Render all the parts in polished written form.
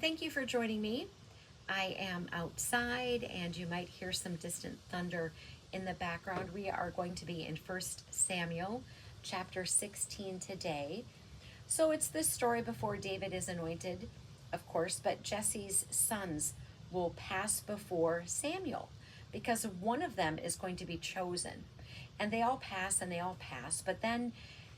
Thank you for joining me. I am outside and you might hear some distant thunder in the background. We are going to be in 1 Samuel chapter 16 today. So it's this story before David is anointed, of course, but Jesse's sons will pass before Samuel because one of them is going to be chosen. And they all pass and they all pass, but then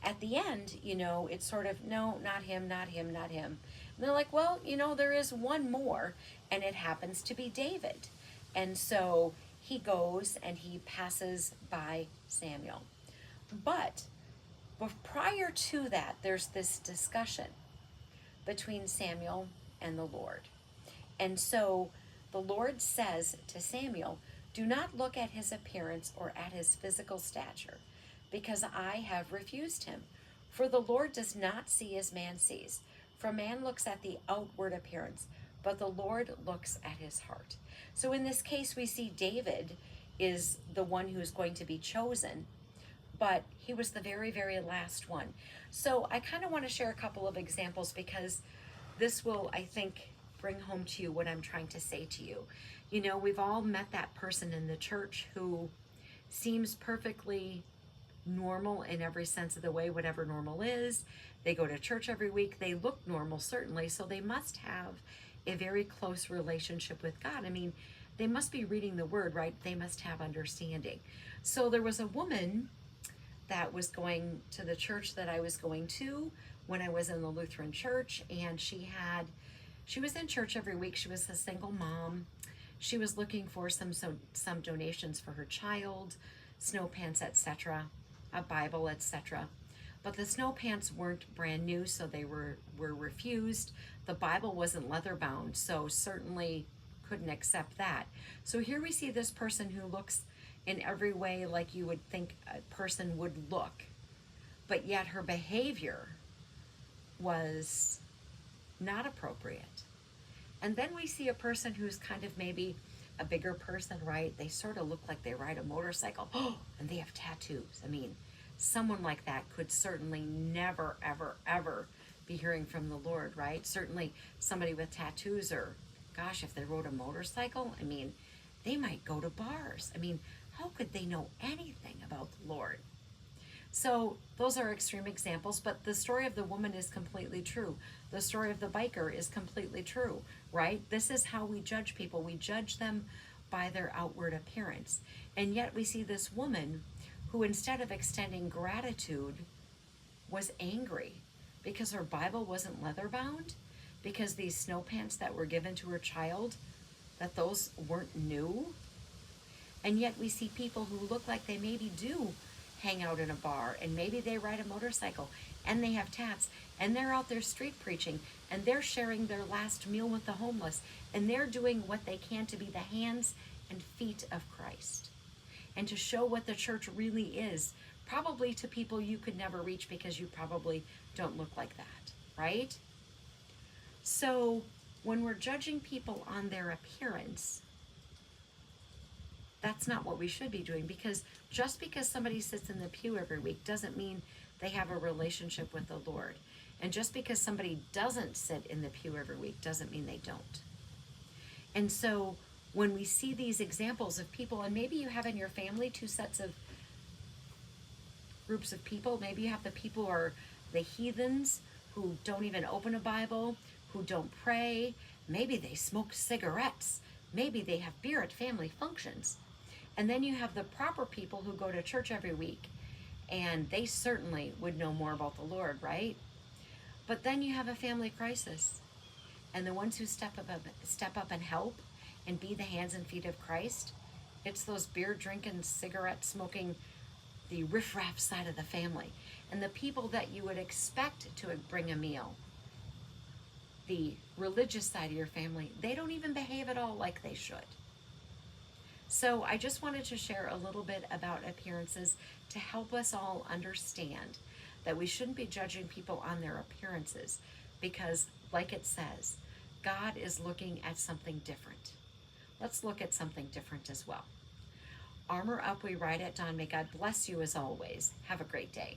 at the end, it's sort of, no, not him, not him, not him. And they're like, well, there is one more, and it happens to be David. And so he goes and he passes by Samuel. But prior to that, there's this discussion between Samuel and the Lord. And so the Lord says to Samuel, do not look at his appearance or at his physical stature, because I have refused him. For the Lord does not see as man sees. For man looks at the outward appearance, but the Lord looks at his heart. So in this case, we see David is the one who is going to be chosen, but he was the very, very last one. So I kind of want to share a couple of examples because this will, I think, bring home to you what I'm trying to say to you. We've all met that person in the church who seems perfectly normal in every sense of the way, whatever normal is. They go to church every week. They look normal, certainly. So they must have a very close relationship with God. I mean, they must be reading the word, right? They must have understanding. So there was a woman that was going to the church that I was going to when I was in the Lutheran church, and she was in church every week. She was a single mom. She was looking for some donations for her child, snow pants, etc., a Bible, etc. But the snow pants weren't brand new, so they were refused. The Bible wasn't leather bound, so certainly couldn't accept that. So here we see this person who looks in every way like you would think a person would look, but yet her behavior was not appropriate. And then we see a person who's kind of maybe a bigger person, right? They sort of look like they ride a motorcycle, and they have tattoos. I mean, someone like that could certainly never, ever, ever be hearing from the Lord, right? Certainly somebody with tattoos, or gosh, if they rode a motorcycle, I mean, they might go to bars. I mean, how could they know anything about the Lord? So those are extreme examples, but the story of the woman is completely true. The story of the biker is completely true, right? This is how we judge people. We judge them by their outward appearance. And yet we see this woman who, instead of extending gratitude, was angry because her Bible wasn't leather bound, because these snow pants that were given to her child, that those weren't new. And yet we see people who look like they maybe do hang out in a bar, and maybe they ride a motorcycle, and they have tats, and they're out there street preaching, and they're sharing their last meal with the homeless, and they're doing what they can to be the hands and feet of Christ, and to show what the church really is, probably to people you could never reach because you probably don't look like that, right? So when we're judging people on their appearance, that's not what we should be doing, because just because somebody sits in the pew every week doesn't mean they have a relationship with the Lord. And just because somebody doesn't sit in the pew every week doesn't mean they don't. And so when we see these examples of people, and maybe you have in your family two sets of groups of people, maybe you have the people who are the heathens who don't even open a Bible, who don't pray, maybe they smoke cigarettes, maybe they have beer at family functions. And then you have the proper people who go to church every week, and they certainly would know more about the Lord, right? But then you have a family crisis, and the ones who step up and help and be the hands and feet of Christ, it's those beer drinking, cigarette smoking, the riffraff side of the family, and the people that you would expect to bring a meal, the religious side of your family, they don't even behave at all like they should. So I just wanted to share a little bit about appearances to help us all understand that we shouldn't be judging people on their appearances, because like it says, God is looking at something different. Let's look at something different as well. Armor up, we ride at dawn. May God bless you as always. Have a great day.